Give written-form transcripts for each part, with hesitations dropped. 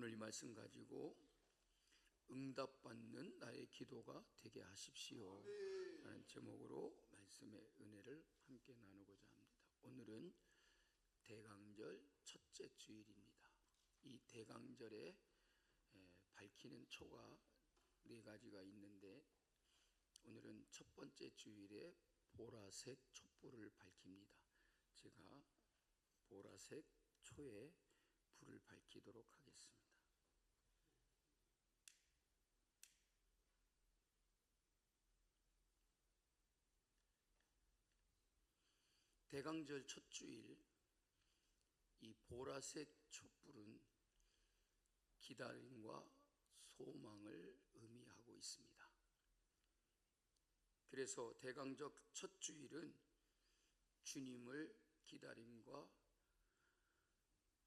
오늘 이 말씀 가지고 응답받는 나의 기도가 되게 하십시오 라는 제목으로 말씀의 은혜를 함께 나누고자 합니다. 오늘은 대강절 첫째 주일입니다. 이 대강절에 밝히는 초가 네 가지가 있는데 오늘은 첫 번째 주일에 보라색 촛불을 밝힙니다. 제가 보라색 초에 불을 밝히도록 하겠습니다. 대강절 첫 주일, 이 보라색 촛불은 기다림과 소망을 의미하고 있습니다. 그래서 대강절 첫 주일은 주님을 기다림과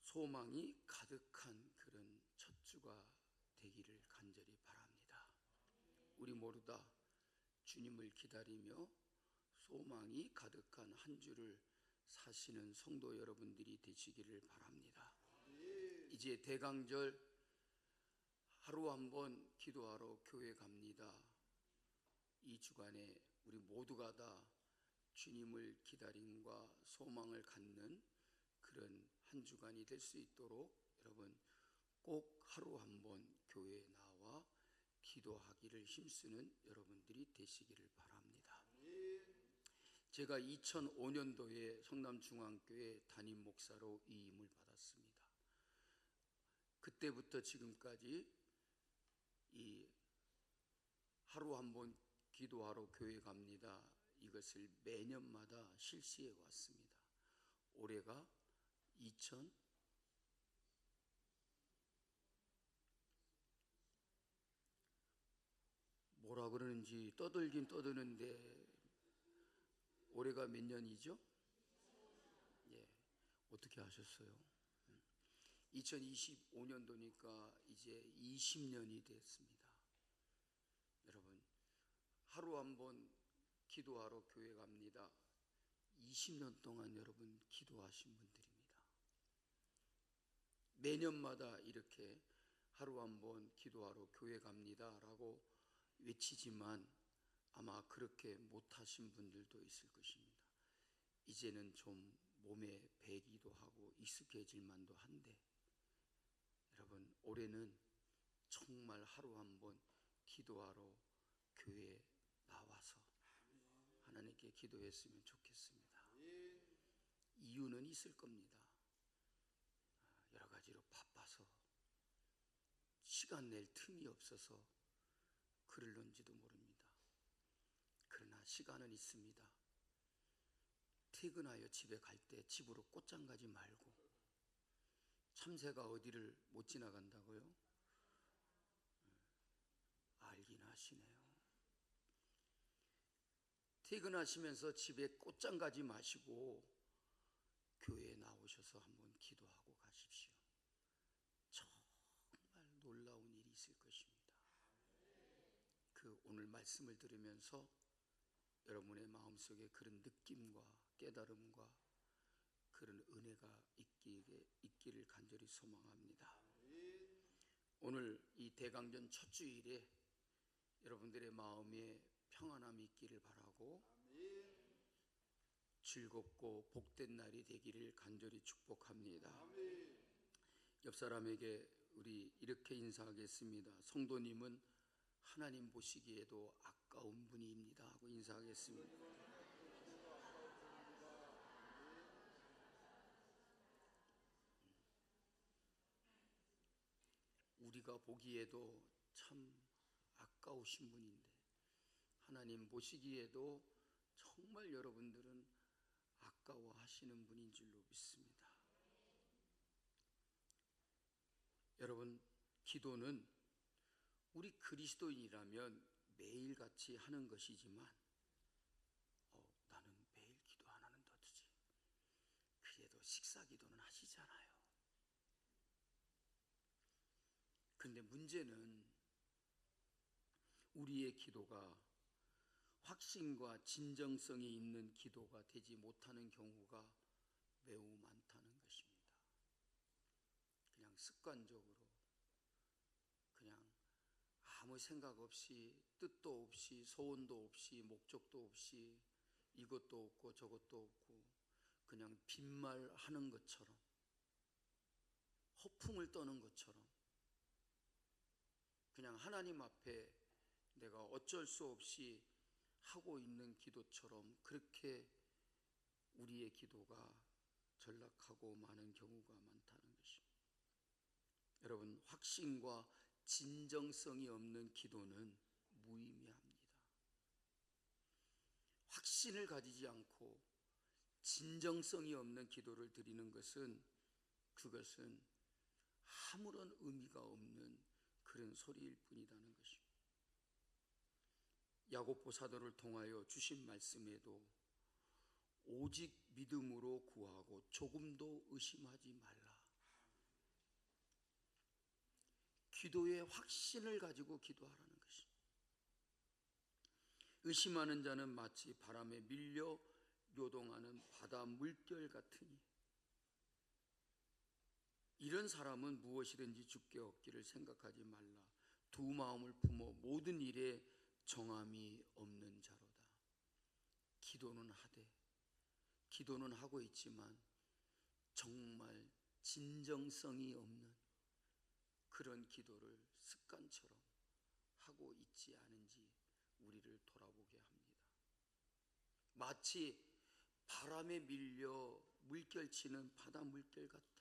소망이 가득한 그런 첫 주가 되기를 간절히 바랍니다. 우리 모두 다 주님을 기다리며 소망이 가득한 한 주를 사시는 성도 여러분들이 되시기를 바랍니다. 이제 대강절 하루 한번 기도하러 교회 갑니다. 이 주간에 우리 모두가 다 주님을 기다림과 소망을 갖는 그런 한 주간이 될 수 있도록 여러분 꼭 하루 한번 교회에 나와 기도하기를 힘쓰는 여러분들이 되시기를 바랍니다. 제가 2005년도에 성남중앙교회 담임 목사로 위임을 받았습니다. 그때부터 지금까지 이 하루 한번 기도하러 교회 갑니다. 이것을 매년마다 실시해 왔습니다. 올해가 뭐라 그러는지 떠들긴 떠드는데 올해가 몇 년이죠? 예, 어떻게 하셨어요? 2025년도니까 이제 20년이 됐습니다. 여러분 하루 한번 기도하러 교회 갑니다. 20년 동안 여러분 기도하신 분들입니다. 매년마다 이렇게 하루 한번 기도하러 교회 갑니다 라고 외치지만 아마 그렇게 못하신 분들도 있을 것입니다. 이제는 좀 몸에 배기도 하고 익숙해질 만도 한데 여러분 올해는 정말 하루 한번 기도하러 교회에 나와서 하나님께 기도했으면 좋겠습니다. 이유는 있을 겁니다. 여러 가지로 바빠서 시간 낼 틈이 없어서 그럴런지도 모릅니다. 그러나 시간은 있습니다. 퇴근하여 집에 갈 때 집으로 꽃장 가지 말고 참새가 어디를 못 지나간다고요? 알긴 하시네요. 퇴근하시면서 집에 꽃장 가지 마시고 교회에 나오셔서 한번 기도하고 가십시오. 정말 놀라운 일이 있을 것입니다. 그 오늘 말씀을 들으면서 여러분의 마음속에 그런 느낌과 깨달음과 그런 은혜가 있기를 간절히 소망합니다. 오늘 이 대강전 첫 주일에 여러분들의 마음에 평안함이 있기를 바라고 즐겁고 복된 날이 되기를 간절히 축복합니다. 옆 사람에게 우리 이렇게 인사하겠습니다. 성도님은 하나님 보시기에도 아까운 분입니다 하고 인사하겠습니다. 우리가 보기에도 참 아까우신 분인데 하나님 보시기에도 정말 여러분들은 아까워하시는 분인 줄로 믿습니다. 여러분 기도는 우리 그리스도인이라면 매일같이 하는 것이지만 나는 매일 기도 안 하는 도두지. 그래도 식사 기도는 하시잖아요. 그런데 문제는 우리의 기도가 확신과 진정성이 있는 기도가 되지 못하는 경우가 매우 많다는 것입니다. 그냥 습관적으로 아무 생각 없이, 뜻도 없이, 소원도 없이, 목적도 없이, 이것도 없고 저것도 없고 그냥 빈말하는 것처럼, 허풍을 떠는 것처럼, 그냥 하나님 앞에 내가 어쩔 수 없이 하고 있는 기도처럼 그렇게 우리의 기도가 전락하고 많은 경우가 많다는 것입니다. 여러분, 확신과 진정성이 없는 기도는 무의미합니다. 확신을 가지지 않고 진정성이 없는 기도를 드리는 것은, 그것은 아무런 의미가 없는 그런 소리일 뿐이라는 것입니다. 야고보 사도를 통하여 주신 말씀에도 오직 믿음으로 구하고 조금도 의심하지 말라. 기도의 확신을 가지고 기도하라는 것입니다. 의심하는 자는 마치 바람에 밀려 요동하는 바다 물결 같으니, 이런 사람은 무엇이든지 주께 얻기를 생각하지 말라. 두 마음을 품어 모든 일에 정함이 없는 자로다. 기도는 하고 있지만 정말 진정성이 없는 그런 기도를 습관처럼 하고 있지 않은지 우리를 돌아보게 합니다. 마치 바람에 밀려 물결치는 바다 물결 같다.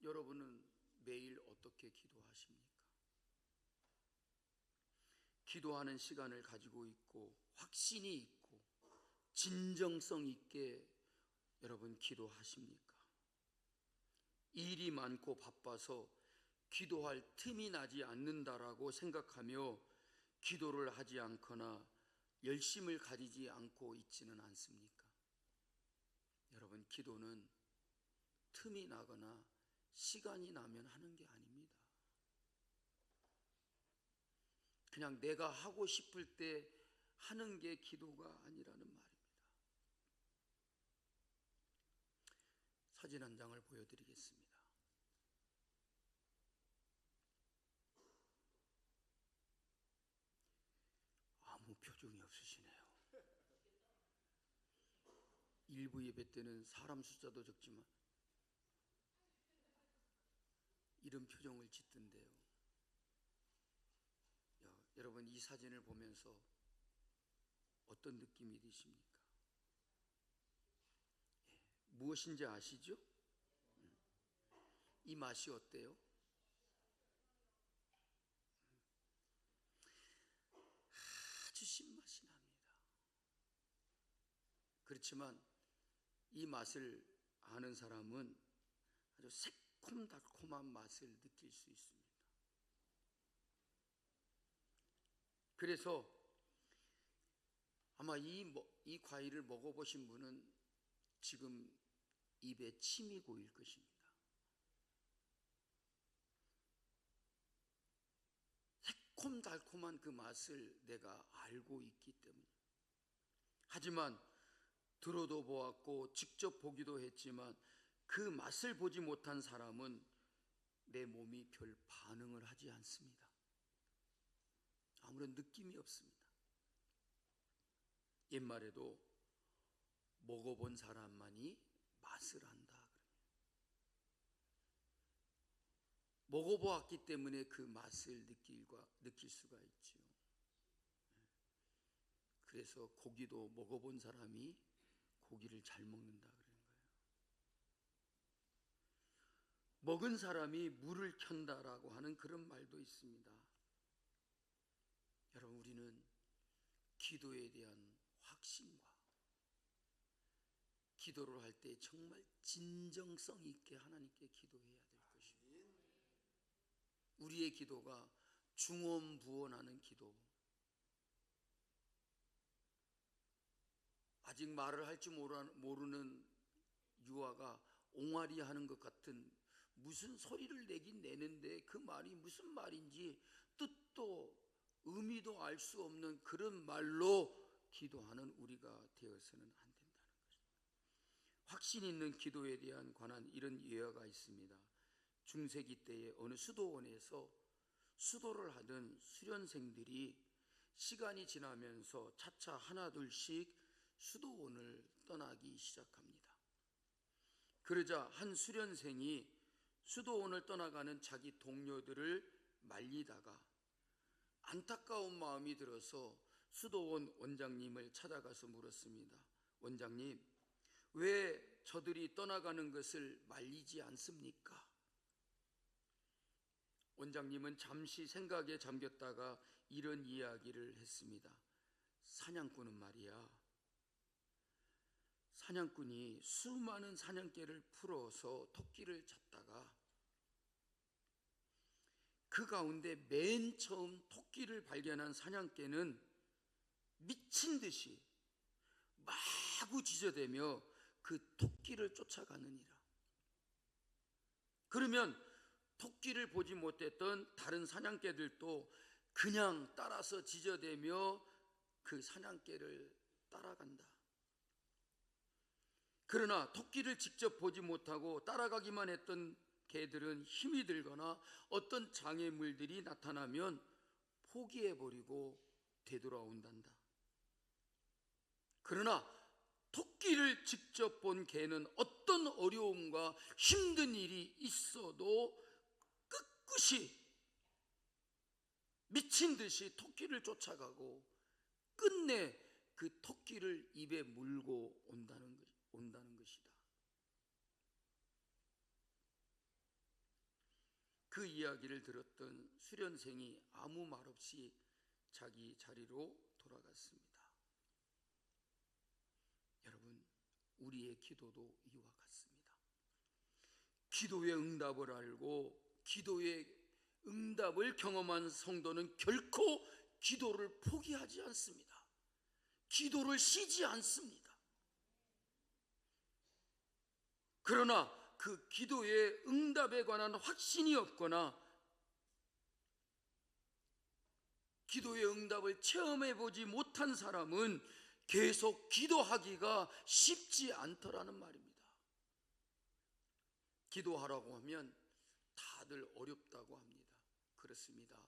여러분은 매일 어떻게 기도하십니까? 기도하는 시간을 가지고 있고 확신이 있고 진정성 있게 여러분 기도하십니까? 일이 많고 바빠서 기도할 틈이 나지 않는다라고 생각하며 기도를 하지 않거나 열심을 가지지 않고 있지는 않습니까? 여러분, 기도는 틈이 나거나 시간이 나면 하는 게 아닙니다. 그냥 내가 하고 싶을 때 하는 게 기도가 아니라는 말입니다. 사진 한 장을 보여드리겠습니다. 아무 표정이 없으시네요. 일부 예배 때는 사람 숫자도 적지만 이런 표정을 짓던데요. 여러분, 이 사진을 보면서 어떤 느낌이 드십니까? 무엇인지 아시죠? 이 맛이 어때요? 아주 신맛이 납니다. 그렇지만 이 맛을 아는 사람은 아주 새콤달콤한 맛을 느낄 수 있습니다. 그래서 아마 이 과일을 먹어보신 분은 지금 입에 침이 고일 것입니다. 새콤달콤한 그 맛을 내가 알고 있기 때문에. 하지만 들어도 보았고 직접 보기도 했지만 그 맛을 보지 못한 사람은 내 몸이 별 반응을 하지 않습니다. 아무런 느낌이 없습니다. 옛말에도 먹어본 사람만이 맛을 안다. 먹어보았기 때문에 그 맛을 느낄 수가 있죠. 그래서 고기도 먹어본 사람이 고기를 잘 먹는다 그러는 거예요. 먹은 사람이 물을 켠다라고 하는 그런 말도 있습니다. 여러분, 우리는 기도에 대한 확신과 기도를 할 때 정말 진정성 있게 하나님께 기도해야 될 것입니다. 우리의 기도가 중언부언하는 기도, 아직 말을 할 줄 모르는 유아가 옹알이 하는 것 같은, 무슨 소리를 내긴 내는데 그 말이 무슨 말인지 뜻도 의미도 알 수 없는 그런 말로 기도하는 우리가 되어서는 안 된다는 것입니다. 확신 있는 기도에 대한 관한 이런 예화가 있습니다. 중세기 때에 어느 수도원에서 수도를 하던 수련생들이 시간이 지나면서 차차 하나둘씩 수도원을 떠나기 시작합니다. 그러자 한 수련생이 수도원을 떠나가는 자기 동료들을 말리다가 안타까운 마음이 들어서 수도원 원장님을 찾아가서 물었습니다. 원장님, 왜 저들이 떠나가는 것을 말리지 않습니까? 원장님은 잠시 생각에 잠겼다가 이런 이야기를 했습니다. 사냥꾼은 말이야, 사냥꾼이 수많은 사냥개를 풀어서 토끼를 잡다가 그 가운데 맨 처음 토끼를 발견한 사냥개는 미친 듯이 마구 짖어대며 그 토끼를 쫓아가느니라. 그러면 토끼를 보지 못했던 다른 사냥개들도 그냥 따라서 짖어대며 그 사냥개를 따라간다. 그러나 토끼를 직접 보지 못하고 따라가기만 했던 개들은 힘이 들거나 어떤 장애물들이 나타나면 포기해버리고 되돌아온단다. 그러나 토끼를 직접 본 개는 어떤 어려움과 힘든 일이 있어도 끝끝이 미친 듯이 토끼를 쫓아가고 끝내 그 토끼를 입에 물고 온다는 것이다. 그 이야기를 들었던 수련생이 아무 말 없이 자기 자리로 돌아갔습니다. 여러분, 우리의 기도도 이와 같습니다. 기도의 응답을 알고 기도의 응답을 경험한 성도는 결코 기도를 포기하지 않습니다. 기도를 쉬지 않습니다. 그러나 그 기도의 응답에 관한 확신이 없거나 기도의 응답을 체험해 보지 못한 사람은 계속 기도하기가 쉽지 않더라는 말입니다. 기도하라고 하면 다들 어렵다고 합니다. 그렇습니다.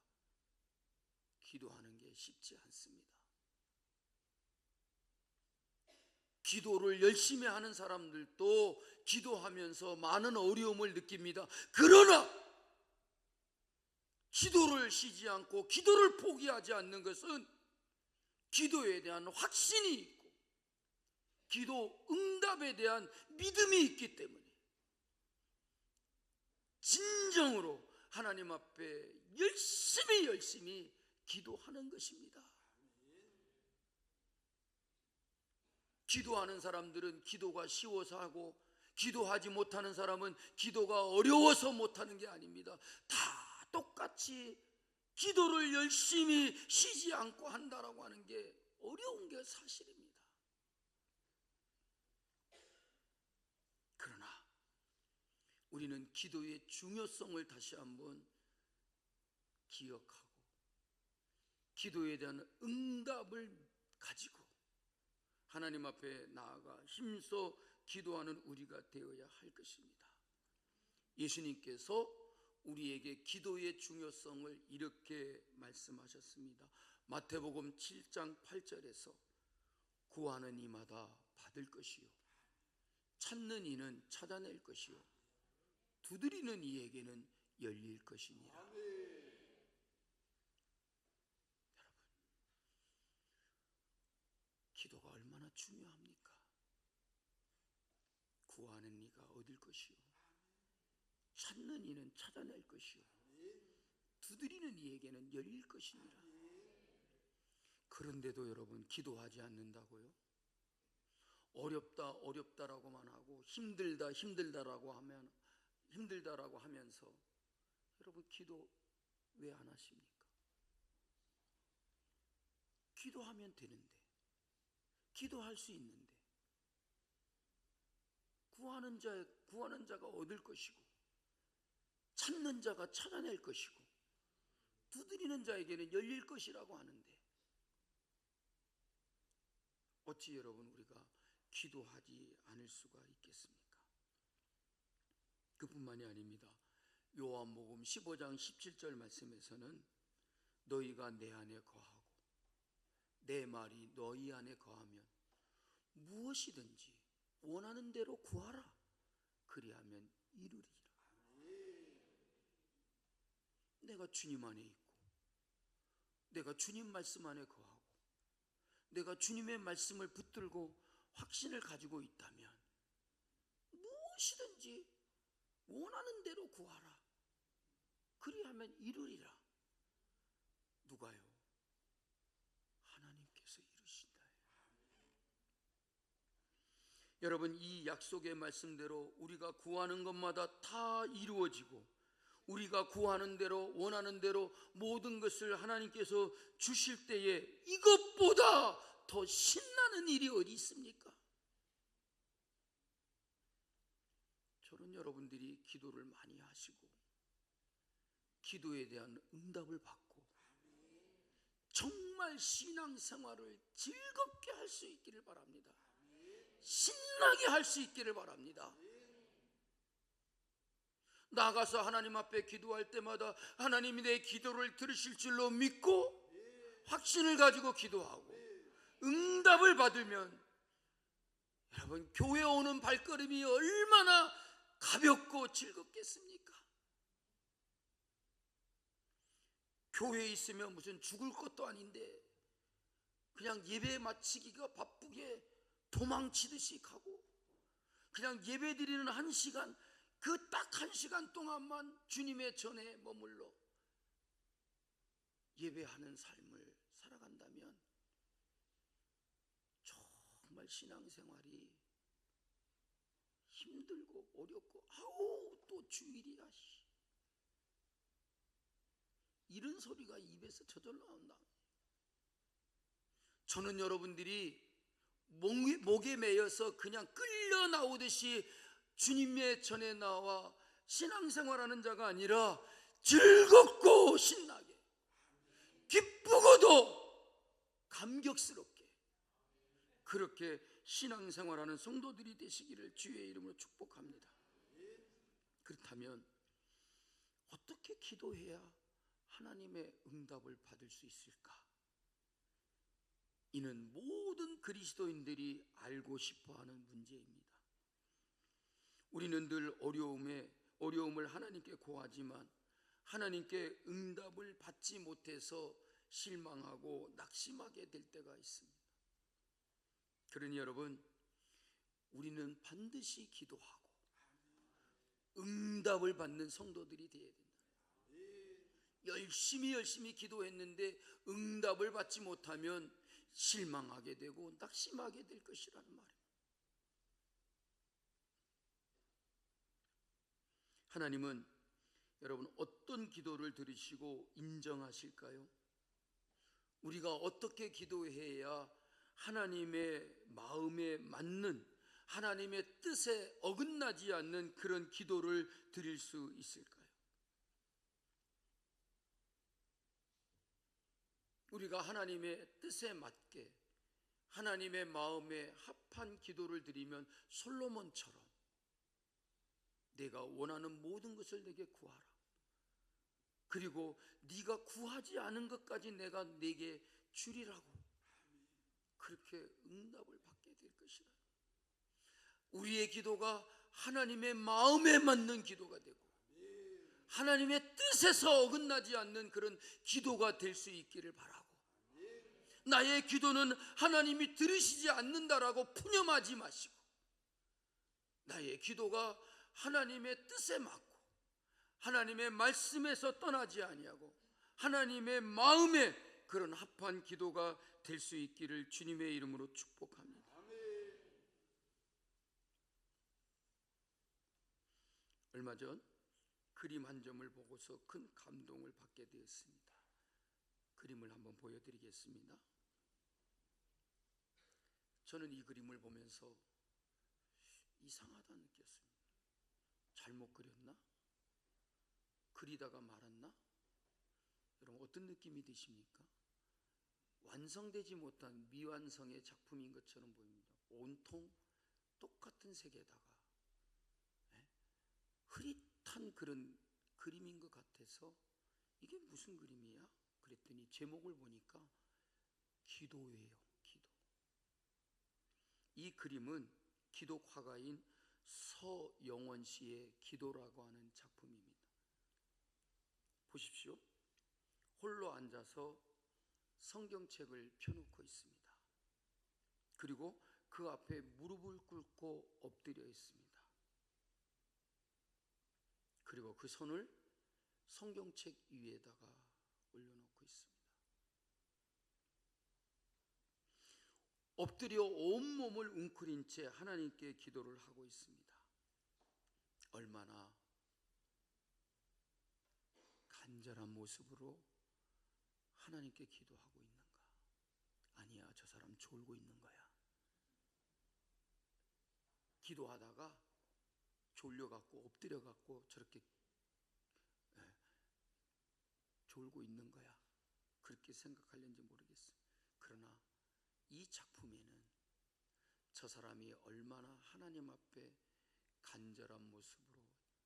기도하는 게 쉽지 않습니다. 기도를 열심히 하는 사람들도 기도하면서 많은 어려움을 느낍니다. 그러나 기도를 쉬지 않고 기도를 포기하지 않는 것은 기도에 대한 확신이 있고 기도 응답에 대한 믿음이 있기 때문에 진정으로 하나님 앞에 열심히 기도하는 것입니다. 기도하는 사람들은 기도가 쉬워서 하고 기도하지 못하는 사람은 기도가 어려워서 못하는 게 아닙니다. 다 똑같이 기도를 열심히 쉬지 않고 한다라고 하는 게 어려운 게 사실입니다. 그러나 우리는 기도의 중요성을 다시 한번 기억하고 기도에 대한 응답을 가지고 하나님 앞에 나아가 힘써 기도하는 우리가 되어야 할 것입니다. 예수님께서 우리에게 기도의 중요성을 이렇게 말씀하셨습니다. 마태복음 7장 8절에서 구하는 이마다 받을 것이요 찾는 이는 찾아낼 것이요 두드리는 이에게는 열릴 것이니라. 여러분, 기도가 얼마나 중요합니까? 구하는 이가 얻을 것이요 찾는 이는 찾아낼 것이요 두드리는 이에게는 열릴 것이니라. 그런데도 여러분 기도하지 않는다고요? 어렵다라고만 하고 힘들다라고 하면서 여러분 기도 왜 안 하십니까? 기도하면 되는데 기도할 수 있는데 구하는 자가 얻을 것이고 찾는 자가 찾아낼 것이고 두드리는 자에게는 열릴 것이라고 하는데 어찌 여러분 우리가 기도하지 않을 수가 있겠습니까? 그뿐만이 아닙니다. 요한복음 15장 17절 말씀에서는 너희가 내 안에 거하고 내 말이 너희 안에 거하면 무엇이든지 원하는 대로 구하라. 그리하면 이루리라. 내가 주님 안에 있고 내가 주님 말씀 안에 거하고 내가 주님의 말씀을 붙들고 확신을 가지고 있다면 무엇이든지 원하는 대로 구하라. 그리하면 이루리라. 누가요? 하나님께서 이루신다. 여러분, 이 약속의 말씀대로 우리가 구하는 것마다 다 이루어지고 우리가 구하는 대로 원하는 대로 모든 것을 하나님께서 주실 때에 이것보다 더 신나는 일이 어디 있습니까? 저는 여러분들이 기도를 많이 하시고 기도에 대한 응답을 받고 정말 신앙생활을 즐겁게 할 수 있기를 바랍니다. 신나게 할 수 있기를 바랍니다. 나가서 하나님 앞에 기도할 때마다 하나님이 내 기도를 들으실 줄로 믿고 확신을 가지고 기도하고 응답을 받으면 여러분, 교회 오는 발걸음이 얼마나 가볍고 즐겁겠습니까? 교회에 있으면 무슨 죽을 것도 아닌데 그냥 예배 마치기가 바쁘게 도망치듯이 가고 그냥 예배 드리는 1시간, 그 딱 1시간 동안만 주님의 전에 머물러 예배하는 삶을 살아간다면 정말 신앙생활이 힘들고 어렵고 아우 또 주일이야 이런 소리가 입에서 저절로 나온다. 저는 여러분들이 목에 매여서 그냥 끌려 나오듯이 주님의 전에 나와 신앙생활하는 자가 아니라 즐겁고 신나게 기쁘고도 감격스럽게 그렇게 신앙생활하는 성도들이 되시기를 주의 이름으로 축복합니다. 그렇다면 어떻게 기도해야 하나님의 응답을 받을 수 있을까? 이는 모든 그리스도인들이 알고 싶어하는 문제입니다. 우리는 늘 어려움을 하나님께 고하지만 하나님께 응답을 받지 못해서 실망하고 낙심하게 될 때가 있습니다. 그러니 여러분, 우리는 반드시 기도하고 응답을 받는 성도들이 되어야 된다. 열심히 기도했는데 응답을 받지 못하면 실망하게 되고 낙심하게 될 것이라는 말입니다. 하나님은 여러분 어떤 기도를 들으시고 인정하실까요? 우리가 어떻게 기도해야 하나님의 마음에 맞는, 하나님의 뜻에 어긋나지 않는 그런 기도를 드릴 수 있을까요? 우리가 하나님의 뜻에 맞게 하나님의 마음에 합한 기도를 드리면 솔로몬처럼 내가 원하는 모든 것을 내게 구하라. 그리고 네가 구하지 않은 것까지 내가 네게 주리라고 그렇게 응답을 받게 될 것이라. 우리의 기도가 하나님의 마음에 맞는 기도가 되고 하나님의 뜻에서 어긋나지 않는 그런 기도가 될 수 있기를 바라고, 나의 기도는 하나님이 들으시지 않는다라고 푸념하지 마시고 나의 기도가 하나님의 뜻에 맞고 하나님의 말씀에서 떠나지 아니하고 하나님의 마음에 그런 합한 기도가 될 수 있기를 주님의 이름으로 축복합니다. 얼마 전 그림 한 점을 보고서 큰 감동을 받게 되었습니다. 그림을 한번 보여드리겠습니다. 저는 이 그림을 보면서 이상하다 느꼈습니다. 잘못 그렸나? 그리다가 말았나? 여러분 어떤 느낌이 드십니까? 완성되지 못한 미완성의 작품인 것처럼 보입니다. 온통 똑같은 색에다가 흐릿한 그런 그림인 것 같아서 이게 무슨 그림이야? 그랬더니 제목을 보니까 기도예요. 기도. 이 그림은 기독 화가인 서영원 씨의 기도라고 하는 작품입니다. 보십시오. 홀로 앉아서 성경책을 펴놓고 있습니다. 그리고 그 앞에 무릎을 꿇고 엎드려 있습니다. 그리고 그 손을 성경책 위에다가 올려놓고 있습니다. 엎드려 온몸을 웅크린 채 하나님께 기도를 하고 있습니다. 얼마나 간절한 모습으로 하나님께 기도하고 있는가. 아니야, 저 사람 졸고 있는 거야. 기도하다가 졸려갖고 엎드려갖고 저렇게 졸고 있는 거야. 그렇게 생각하려는지 모르겠어요. 그러나 이 작품에는 저 사람이 얼마나 하나님 앞에 간절한 모습으로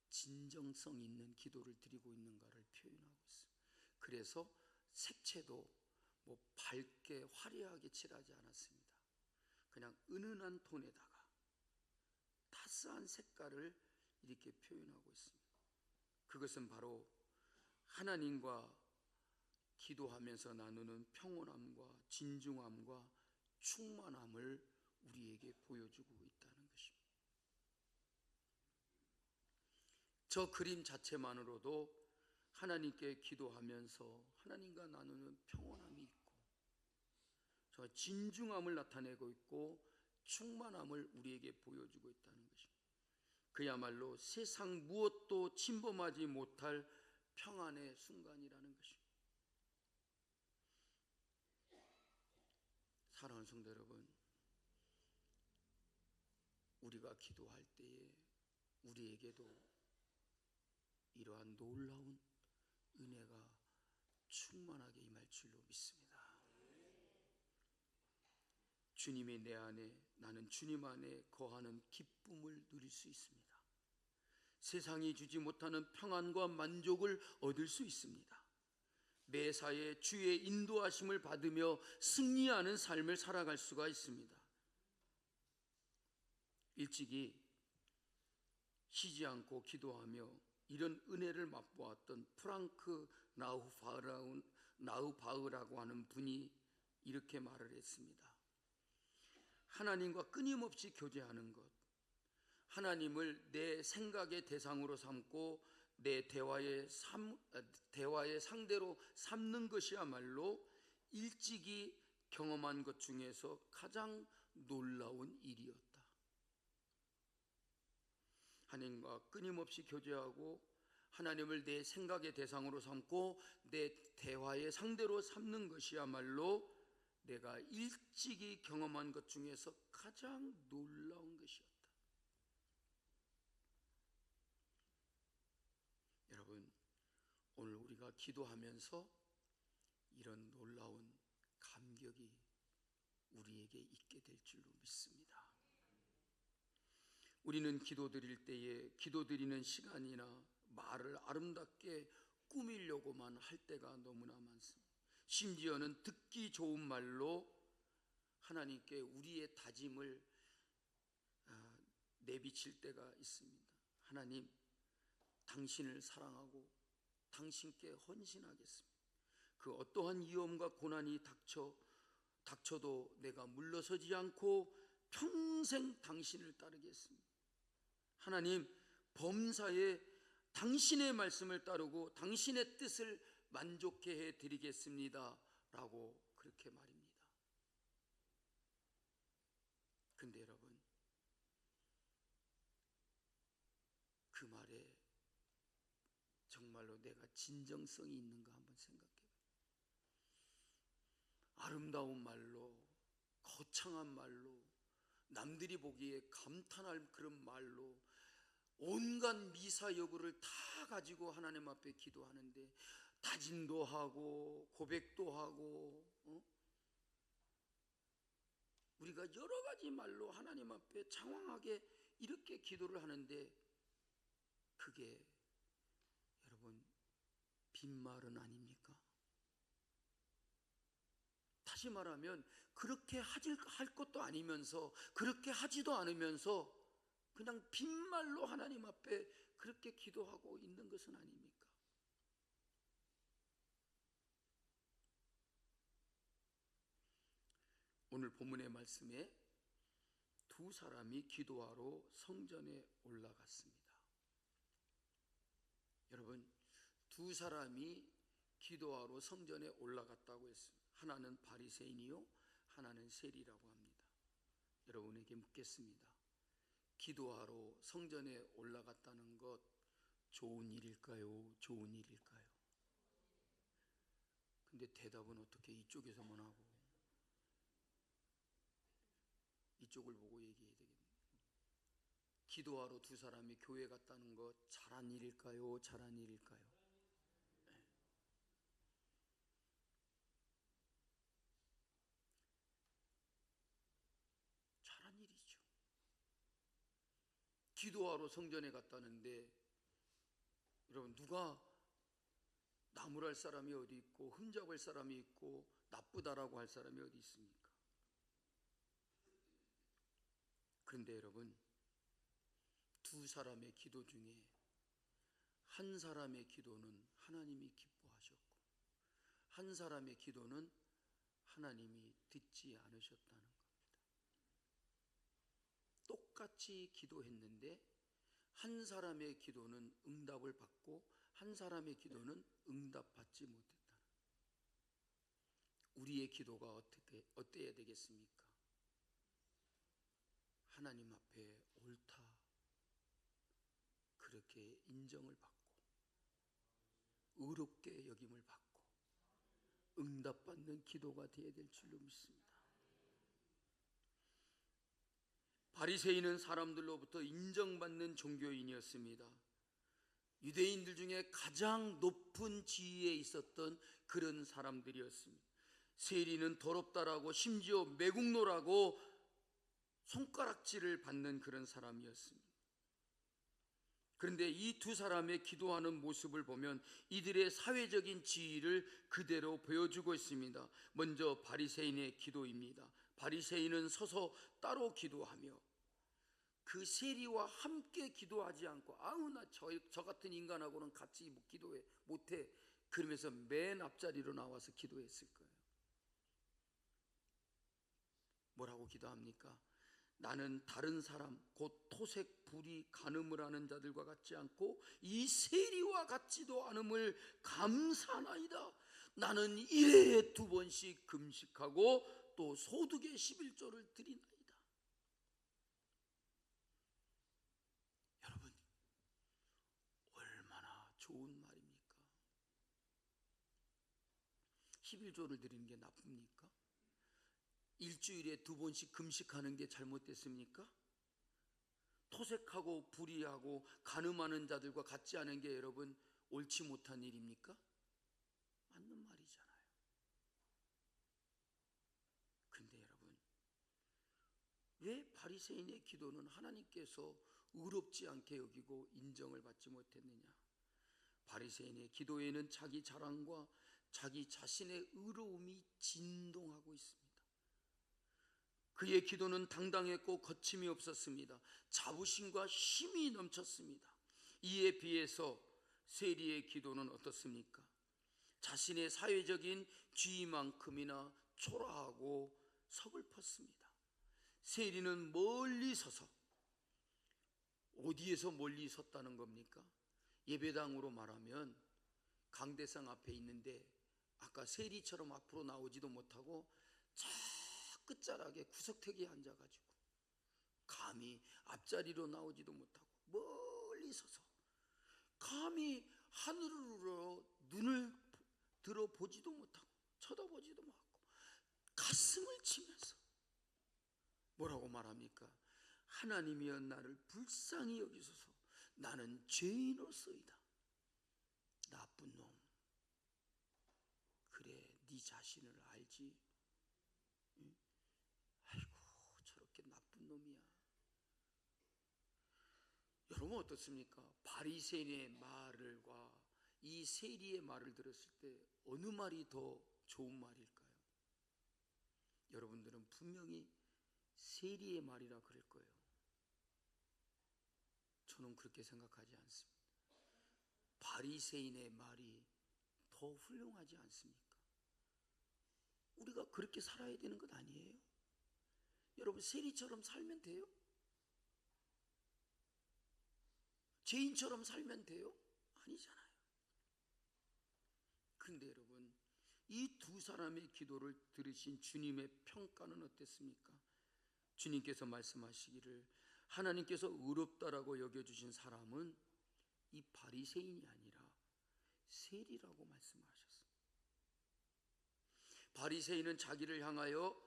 진정성 있는 기도를 드리고 있는가를 표현하고 있어요. 그래서 색채도 뭐 밝게 화려하게 칠하지 않았습니다. 그냥 은은한 톤에다가 따스한 색깔을 이렇게 표현하고 있습니다. 그것은 바로 하나님과 기도하면서 나누는 평온함과 진중함과 충만함을 우리에게 보여주고 있다는 것입니다. 저 그림 자체만으로도 하나님께 기도하면서 하나님과 나누는 평온함이 있고 저 진중함을 나타내고 있고 충만함을 우리에게 보여주고 있다는 것입니다. 그야말로 세상 무엇도 침범하지 못할 평안의 순간이라는 것입니다. 사랑하는 성도 여러분, 우리가 기도할 때에 우리에게도 이러한 놀라운 은혜가 충만하게 임할 줄로 믿습니다. 주님이 내 안에, 나는 주님 안에 거하는 기쁨을 누릴 수 있습니다. 세상이 주지 못하는 평안과 만족을 얻을 수 있습니다. 매사에 주의 인도하심을 받으며 승리하는 삶을 살아갈 수가 있습니다. 일찍이 쉬지 않고 기도하며 이런 은혜를 맛보았던 프랑크 나우바흐라고 하는 분이 이렇게 말을 했습니다. 하나님과 끊임없이 교제하는 것, 하나님을 내 생각의 대상으로 삼고 내 대화의 상대로 삼는 것이야말로 일찍이 경험한 것 중에서 가장 놀라운 일이었다. 하나님과 끊임없이 교제하고 하나님을 내 생각의 대상으로 삼고 내 대화의 상대로 삼는 것이야말로 내가 일찍이 경험한 것 중에서 가장 놀라운 것이었다. 여러분, 오늘 우리가 기도하면서 이런 놀라운 감격이 우리에게 있게 될 줄로 믿습니다. 우리는 기도 드릴 때에 기도 드리는 시간이나 말을 아름답게 꾸미려고만 할 때가 너무나 많습니다. 심지어는 듣기 좋은 말로 하나님께 우리의 다짐을 내비칠 때가 있습니다. 하나님, 당신을 사랑하고 당신께 헌신하겠습니다. 그 어떠한 위험과 고난이 닥쳐도 내가 물러서지 않고 평생 당신을 따르겠습니다. 하나님, 범사에 당신의 말씀을 따르고 당신의 뜻을 만족해 해 드리겠습니다 라고 그렇게 말입니다. 근데 여러분, 그 말에 정말로 내가 진정성이 있는가 한번 생각해 봐요. 아름다운 말로, 거창한 말로, 남들이 보기에 감탄할 그런 말로 온갖 미사여구를 다 가지고 하나님 앞에 기도하는데 다짐도 하고 고백도 하고 우리가 여러 가지 말로 하나님 앞에 장황하게 이렇게 기도를 하는데 그게 여러분 빈말은 아닙니까? 다시 말하면 그렇게 할 것도 아니면서 그렇게 하지도 않으면서 그냥 빈말로 하나님 앞에 그렇게 기도하고 있는 것은 아닙니까? 오늘 본문의 말씀에 두 사람이 기도하러 성전에 올라갔습니다. 여러분, 두 사람이 기도하러 성전에 올라갔다고 했습니다. 하나는 바리새인이요, 하나는 세리라고 합니다. 여러분에게 묻겠습니다. 기도하러 성전에 올라갔다는 것 좋은 일일까요? 좋은 일일까요? 근데 대답은 어떻게 이쪽에서만 하고 이쪽을 보고 얘기해야 되겠네요. 기도하러 두 사람이 교회 갔다는 것 잘한 일일까요? 잘한 일일까요? 네. 잘한 일이죠. 기도하러 성전에 갔다는데 여러분 누가 나무랄 사람이 어디 있고 흠잡을 사람이 있고 나쁘다라고 할 사람이 어디 있습니까? 그런데 여러분 두 사람의 기도 중에 한 사람의 기도는 하나님이 기뻐하셨고 한 사람의 기도는 하나님이 듣지 않으셨다는 겁니다. 똑같이 기도했는데 한 사람의 기도는 응답을 받고 한 사람의 기도는 응답받지 못했다는 거예요. 우리의 기도가 어때야 되겠습니까? 하나님 앞에 옳다 그렇게 인정을 받고 의롭게 여김을 받고 응답받는 기도가 되어야 될 줄로 믿습니다. 바리새인은 사람들로부터 인정받는 종교인이었습니다. 유대인들 중에 가장 높은 지위에 있었던 그런 사람들이었습니다. 세리는 더럽다라고 심지어 매국노라고 손가락질을 받는 그런 사람이었습니다. 그런데 이 두 사람의 기도하는 모습을 보면 이들의 사회적인 지위를 그대로 보여주고 있습니다. 먼저 바리새인의 기도입니다. 바리새인은 서서 따로 기도하며 그 세리와 함께 기도하지 않고 아우 나 저 같은 인간하고는 같이 기도해 못해 그러면서 맨 앞자리로 나와서 기도했을 거예요. 뭐라고 기도합니까? 나는 다른 사람 곧 토색 불의 간음을 하는 자들과 같지 않고 이 세리와 같지도 않음을 감사하나이다. 나는 1회에 2번씩 금식하고 또 소득의 11조를 드리나이다. 여러분 얼마나 좋은 말입니까? 11조를 드리는 게 나쁩니까? 일주일에 2번씩 금식하는 게 잘못됐습니까? 토색하고 불의하고 간음하는 자들과 같지 않은 게 여러분 옳지 못한 일입니까? 맞는 말이잖아요. 근데 여러분 왜 바리새인의 기도는 하나님께서 의롭지 않게 여기고 인정을 받지 못했느냐? 바리새인의 기도에는 자기 자랑과 자기 자신의 의로움이 진동하고 있습니다. 그의 기도는 당당했고 거침이 없었습니다. 자부심과 힘이 넘쳤습니다. 이에 비해서 세리의 기도는 어떻습니까? 자신의 사회적인 지위만큼이나 초라하고 서글펐습니다. 세리는 멀리 서서 어디에서 멀리 섰다는 겁니까? 예배당으로 말하면 강대상 앞에 있는데 아까 세리처럼 앞으로 나오지도 못하고 저 끝자락에 구석택에 앉아가지고 감히 앞자리로 나오지도 못하고 멀리 서서 감히 하늘으로 눈을 들어보지도 못하고 쳐다보지도 못하고 가슴을 치면서 뭐라고 말합니까? 하나님이여 나를 불쌍히 여기소서 나는 죄인으로서이다. 나쁜 놈 그래 네 자신을 알지? 아이고 여러분 어떻습니까? 바리새인의 말과 이 세리의 말을 들었을 때 어느 말이 더 좋은 말일까요? 여러분들은 분명히 세리의 말이라 그럴 거예요. 저는 그렇게 생각하지 않습니다. 바리새인의 말이 더 훌륭하지 않습니까? 우리가 그렇게 살아야 되는 것 아니에요? 여러분 세리처럼 살면 돼요? 죄인처럼 살면 돼요? 아니잖아요. 그런데 여러분 이 두 사람의 기도를 들으신 주님의 평가는 어땠습니까? 주님께서 말씀하시기를 하나님께서 의롭다라고 여겨주신 사람은 이 바리새인이 아니라 세리라고 말씀하셨습니다. 바리새인은 자기를 향하여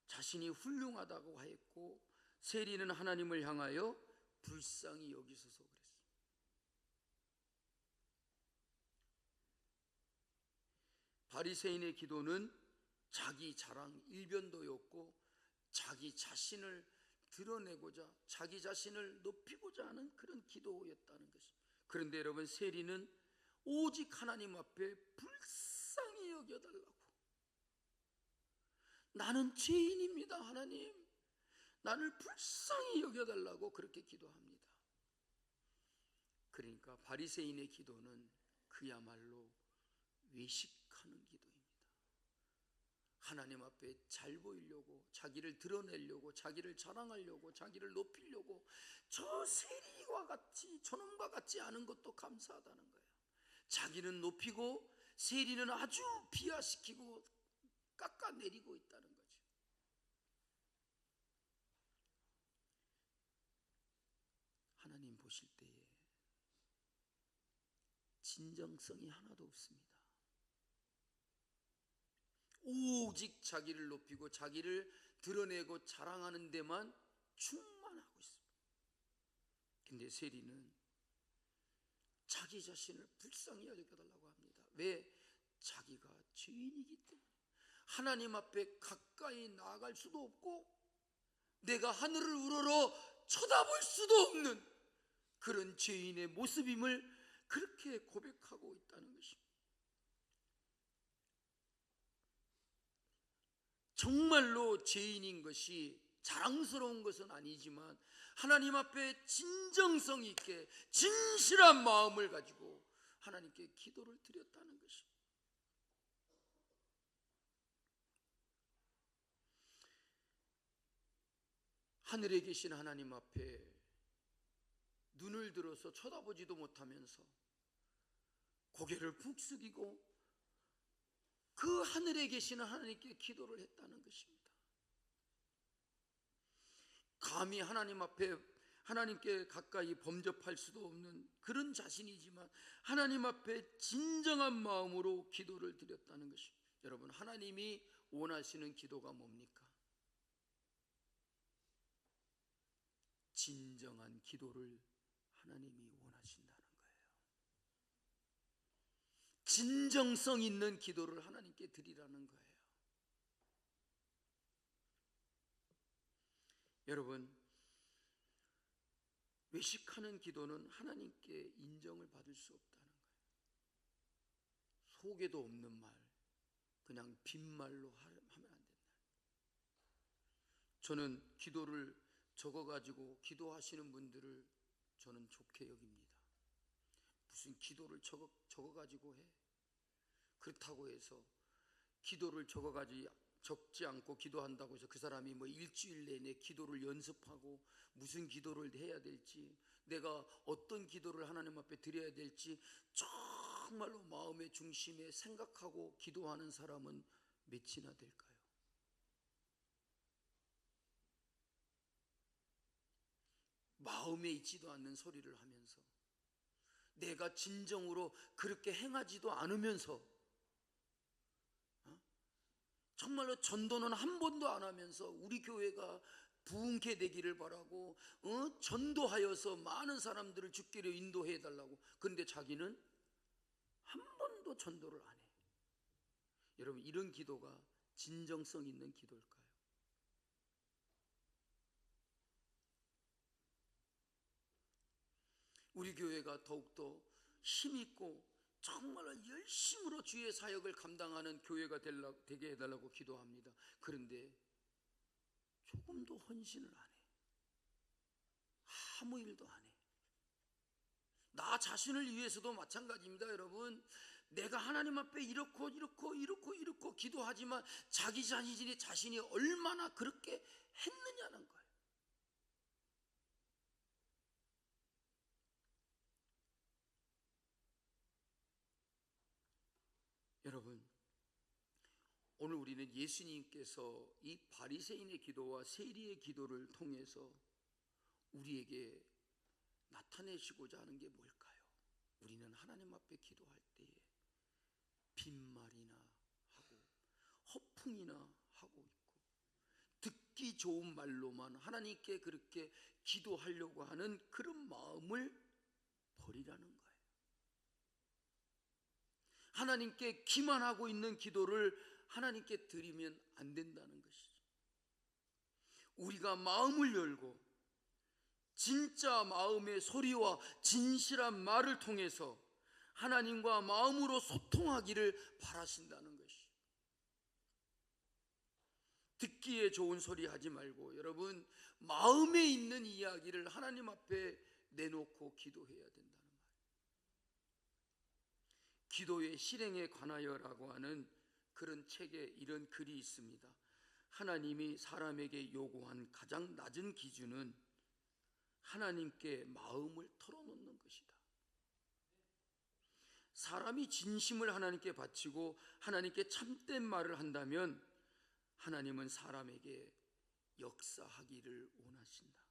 자신이 훌륭하다고 했고 세리는 하나님을 향하여 불쌍히 여기셔서 그랬습니다. 바리새인의 기도는 자기 자랑 일변도였고 자기 자신을 드러내고자 자기 자신을 높이고자 하는 그런 기도였다는 것입니다. 그런데 여러분 세리는 오직 하나님 앞에 불쌍히 여겨달라고, 나는 죄인입니다 하나님, 나를 불쌍히 여겨달라고 그렇게 기도합니다. 그러니까 바리새인의 기도는 그야말로 외식하는 기도입니다. 하나님 앞에 잘 보이려고, 자기를 드러내려고, 자기를 자랑하려고, 자기를 높이려고, 저 세리와 같이, 저놈과 같지 않은 것도 감사하다는 거예요. 자기는 높이고 세리는 아주 비하시키고 깎아내리고 있다는 거죠. 하나님 보실 때에 진정성이 하나도 없습니다. 오직 자기를 높이고 자기를 드러내고 자랑하는 데만 충만하고 있습니다. 근데 세리는 자기 자신을 불쌍히 여겨달라고 합니다. 왜? 자기가 죄인이기 때문에 하나님 앞에 가까이 나아갈 수도 없고 내가 하늘을 우러러 쳐다볼 수도 없는 그런 죄인의 모습임을 그렇게 고백하고 있다는 것입니다. 정말로 죄인인 것이 자랑스러운 것은 아니지만 하나님 앞에 진정성 있게 진실한 마음을 가지고 하나님께 기도를 드렸다는 것입니다. 하늘에 계신 하나님 앞에 눈을 들어서 쳐다보지도 못하면서 고개를 푹 숙이고 그 하늘에 계시는 하나님께 기도를 했다는 것입니다. 감히 하나님 앞에 하나님께 가까이 범접할 수도 없는 그런 자신이지만 하나님 앞에 진정한 마음으로 기도를 드렸다는 것입니다. 여러분, 하나님이 원하시는 기도가 뭡니까? 진정한 기도를 하나님이 원하신다는 거예요. 진정성 있는 기도를 하나님께 드리라는 거예요. 여러분, 외식하는 기도는 하나님께 인정을 받을 수 없다는 거예요. 속에도 없는 말, 그냥 빈말로 하면 안 된다. 저는 기도를 적어가지고 기도하시는 분들을 저는 좋게 여깁니다. 무슨 기도를 적어가지고 해? 그렇다고 해서 기도를 적지 않고 기도한다고 해서 그 사람이 뭐 일주일 내내 기도를 연습하고 무슨 기도를 해야 될지, 내가 어떤 기도를 하나님 앞에 드려야 될지 정말로 마음의 중심에 생각하고 기도하는 사람은 몇이나 될까요? 마음에 있지도 않는 소리를 하면서 내가 진정으로 그렇게 행하지도 않으면서 정말로 전도는 한 번도 안 하면서 우리 교회가 부흥케 되기를 바라고 전도하여서 많은 사람들을 주께로 인도해 달라고, 그런데 자기는 한 번도 전도를 안 해. 여러분, 이런 기도가 진정성 있는 기도일까요? 우리 교회가 더욱더 힘있고 정말로 열심으로 주의 사역을 감당하는 교회가 되게 해달라고 기도합니다. 그런데 조금도 헌신을 안 해. 아무 일도 안 해. 나 자신을 위해서도 마찬가지입니다. 여러분, 내가 하나님 앞에 이렇고 기도하지만 자기 자신이 얼마나 그렇게 했느냐는 거예요. 여러분, 오늘 우리는 예수님께서 이 바리새인의 기도와 세리의 기도를 통해서 우리에게 나타내시고자 하는 게 뭘까요? 우리는 하나님 앞에 기도할 때에 빈말이나 하고 허풍이나 하고 있고 듣기 좋은 말로만 하나님께 그렇게 기도하려고 하는 그런 마음을 버리라는 거예요. 하나님께 기만하고 있는 기도를 하나님께 드리면 안 된다는 것이죠. 우리가 마음을 열고 진짜 마음의 소리와 진실한 말을 통해서 하나님과 마음으로 소통하기를 바라신다는 것이. 듣기에 좋은 소리 하지 말고 여러분 마음에 있는 이야기를 하나님 앞에 내놓고 기도해야 된다는 말. 기도의 실행에 관하여라고 하는 그런 책에 이런 글이 있습니다. 하나님이 사람에게 요구한 가장 낮은 기준은 하나님께 마음을 털어놓는 것이다. 사람이 진심을 하나님께 바치고 하나님께 참된 말을 한다면 하나님은 사람에게 역사하기를 원하신다.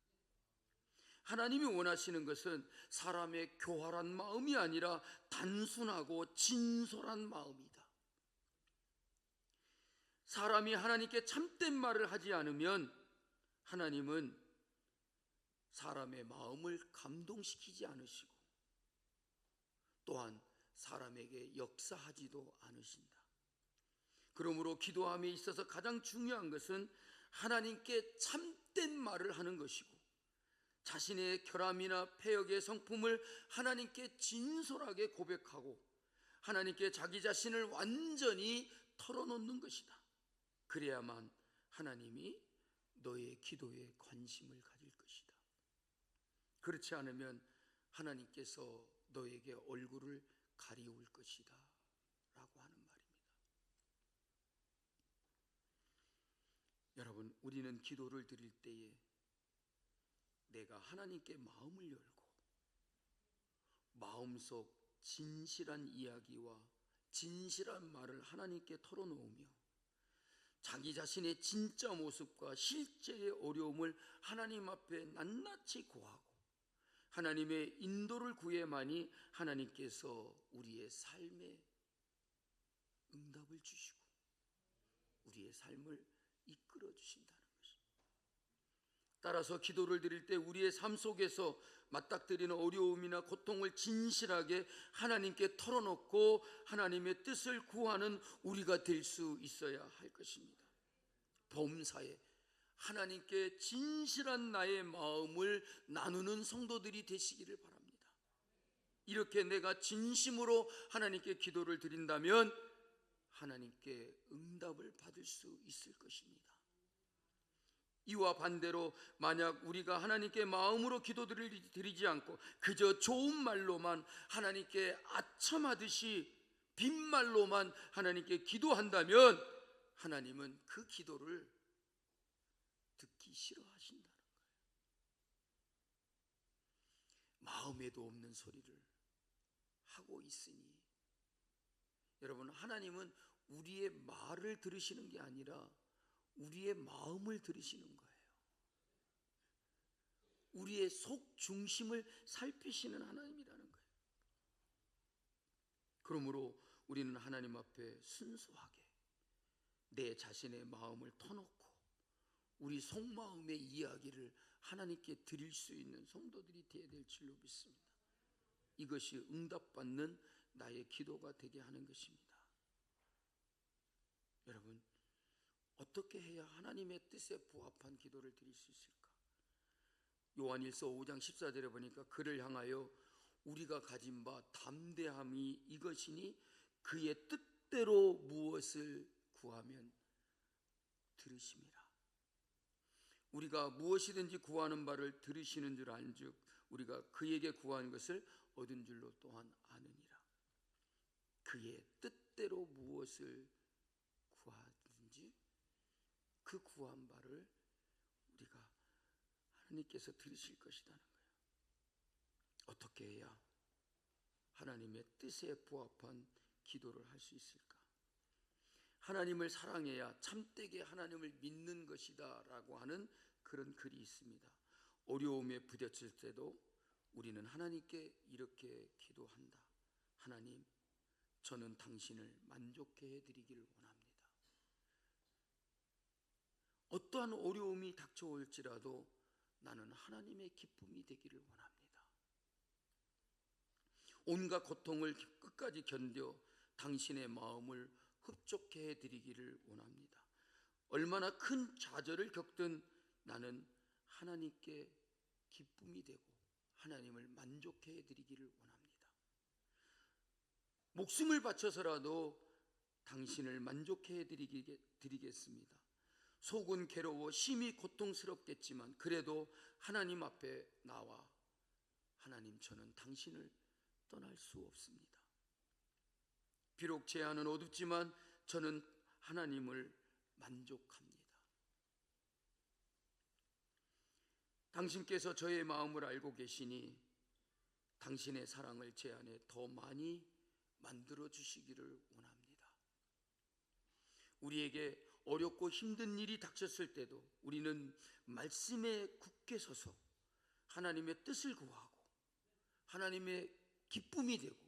하나님이 원하시는 것은 사람의 교활한 마음이 아니라 단순하고 진솔한 마음이다. 사람이 하나님께 참된 말을 하지 않으면 하나님은 사람의 마음을 감동시키지 않으시고 또한 사람에게 역사하지도 않으신다. 그러므로 기도함에 있어서 가장 중요한 것은 하나님께 참된 말을 하는 것이고 자신의 결함이나 패역의 성품을 하나님께 진솔하게 고백하고 하나님께 자기 자신을 완전히 털어놓는 것이다. 그래야만 하나님이 너의 기도에 관심을 가질 것이다. 그렇지 않으면 하나님께서 너에게 얼굴을 가리울 것이다 라고 하는 말입니다. 여러분, 우리는 기도를 드릴 때에 내가 하나님께 마음을 열고 마음속 진실한 이야기와 진실한 말을 하나님께 털어놓으며 자기 자신의 진짜 모습과 실제의 어려움을 하나님 앞에 낱낱이 고하고 하나님의 인도를 구해만이 하나님께서 우리의 삶에 응답을 주시고 우리의 삶을 이끌어 주신다는 것입니다. 따라서 기도를 드릴 때 우리의 삶 속에서 맞닥뜨리는 어려움이나 고통을 진실하게 하나님께 털어놓고 하나님의 뜻을 구하는 우리가 될 수 있어야 할 것입니다. 범사에 하나님께 진실한 나의 마음을 나누는 성도들이 되시기를 바랍니다. 이렇게 내가 진심으로 하나님께 기도를 드린다면 하나님께 응답을 받을 수 있을 것입니다. 이와 반대로 만약 우리가 하나님께 마음으로 기도를 드리지 않고 그저 좋은 말로만 하나님께 아첨하듯이 빈말로만 하나님께 기도한다면 하나님은 그 기도를 듣기 싫어하신다는 거예요. 마음에도 없는 소리를 하고 있으니 여러분, 하나님은 우리의 말을 들으시는 게 아니라 우리의 마음을 들으시는 거예요. 우리의 속 중심을 살피시는 하나님이라는 거예요. 그러므로 우리는 하나님 앞에 순수하게 내 자신의 마음을 터놓고 우리 속마음의 이야기를 하나님께 드릴 수 있는 성도들이 되어야 될 줄로 믿습니다. 이것이 응답받는 나의 기도가 되게 하는 것입니다. 여러분, 어떻게 해야 하나님의 뜻에 부합한 기도를 드릴 수 있을까? 요한일서 5장 14절에 보니까 그를 향하여 우리가 가진 바 담대함이 이것이니 그의 뜻대로 무엇을 구하면 들으심이라. 우리가 무엇이든지 구하는 바를 들으시는 줄 안즉 우리가 그에게 구한 것을 얻은 줄로 또한 아느니라. 그의 뜻대로 무엇을 구하든지 그 구한 바를 우리가 하나님께서 들으실 것이라는 거예요. 어떻게 해야 하나님의 뜻에 부합한 기도를 할 수 있을까? 하나님을 사랑해야 참되게 하나님을 믿는 것이다 라고 하는 그런 글이 있습니다. 어려움에 부딪힐 때도 우리는 하나님께 이렇게 기도한다. 하나님, 저는 당신을 만족해 해드리기를 원합니다. 어떠한 어려움이 닥쳐올지라도 나는 하나님의 기쁨이 되기를 원합니다. 온갖 고통을 끝까지 견뎌 당신의 마음을 흡족해 해드리기를 원합니다. 얼마나 큰 좌절을 겪든 나는 하나님께 기쁨이 되고 하나님을 만족해 해드리기를 원합니다. 목숨을 바쳐서라도 당신을 만족해 해드리겠습니다. 속은 괴로워 심히 고통스럽겠지만 그래도 하나님 앞에 나와 하나님, 저는 당신을 떠날 수 없습니다. 비록 제 안은 어둡지만 저는 하나님을 만족합니다. 당신께서 저의 마음을 알고 계시니 당신의 사랑을 제 안에 더 많이 만들어 주시기를 원합니다. 우리에게 어렵고 힘든 일이 닥쳤을 때도 우리는 말씀에 굳게 서서 하나님의 뜻을 구하고 하나님의 기쁨이 되고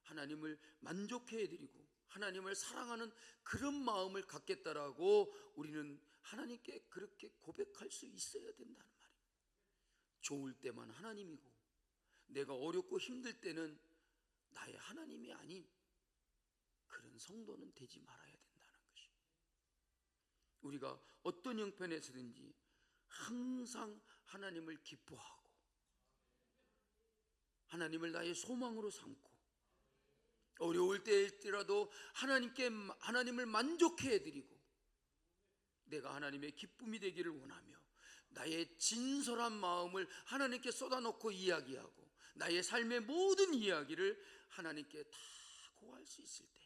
하나님을 만족해 해드리고 하나님을 사랑하는 그런 마음을 갖겠다라고 우리는 하나님께 그렇게 고백할 수 있어야 된다는 말입니다. 좋을 때만 하나님이고 내가 어렵고 힘들 때는 나의 하나님이 아닌 그런 성도는 되지 말아야 된다는 것입니다. 우리가 어떤 형편에서든지 항상 하나님을 기뻐하고 하나님을 나의 소망으로 삼고 어려울 때일지라도 하나님을 만족해 해드리고 내가 하나님의 기쁨이 되기를 원하며 나의 진솔한 마음을 하나님께 쏟아놓고 이야기하고 나의 삶의 모든 이야기를 하나님께 다 고할 수 있을 때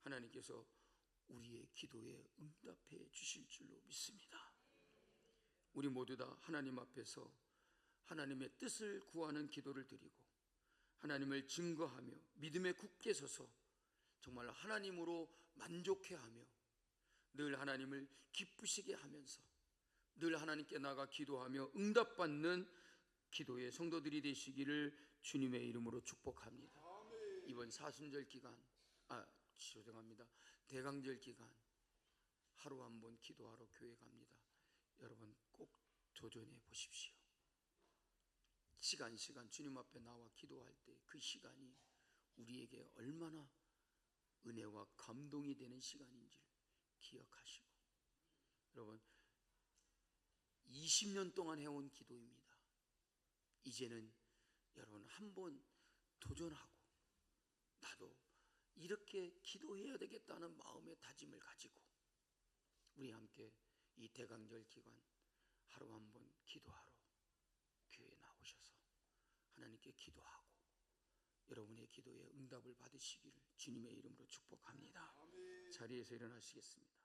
하나님께서 우리의 기도에 응답해 주실 줄로 믿습니다. 우리 모두 다 하나님 앞에서 하나님의 뜻을 구하는 기도를 드리고 하나님을 증거하며 믿음에 굳게 서서 정말 하나님으로 만족해하며 늘 하나님을 기쁘시게 하면서 늘 하나님께 나가 기도하며 응답받는 기도의 성도들이 되시기를 주님의 이름으로 축복합니다. 이번 사순절 기간, 대강절 기간 하루 한 번 기도하러 교회 갑니다. 여러분 꼭 도전해 보십시오. 시간 주님 앞에 나와 기도할 때 그 시간이 우리에게 얼마나 은혜와 감동이 되는 시간인지 기억하시고 여러분 20년 동안 해온 기도입니다. 이제는 여러분 한번 도전하고 나도 이렇게 기도해야 되겠다는 마음의 다짐을 가지고 우리 함께 이 대강절 기간 하루 한번 기도하러 교회에 나오셔서 하나님께 기도하고 여러분의 기도에 응답을 받으시기를 주님의 이름으로 축복합니다. 자리에서 일어나시겠습니다.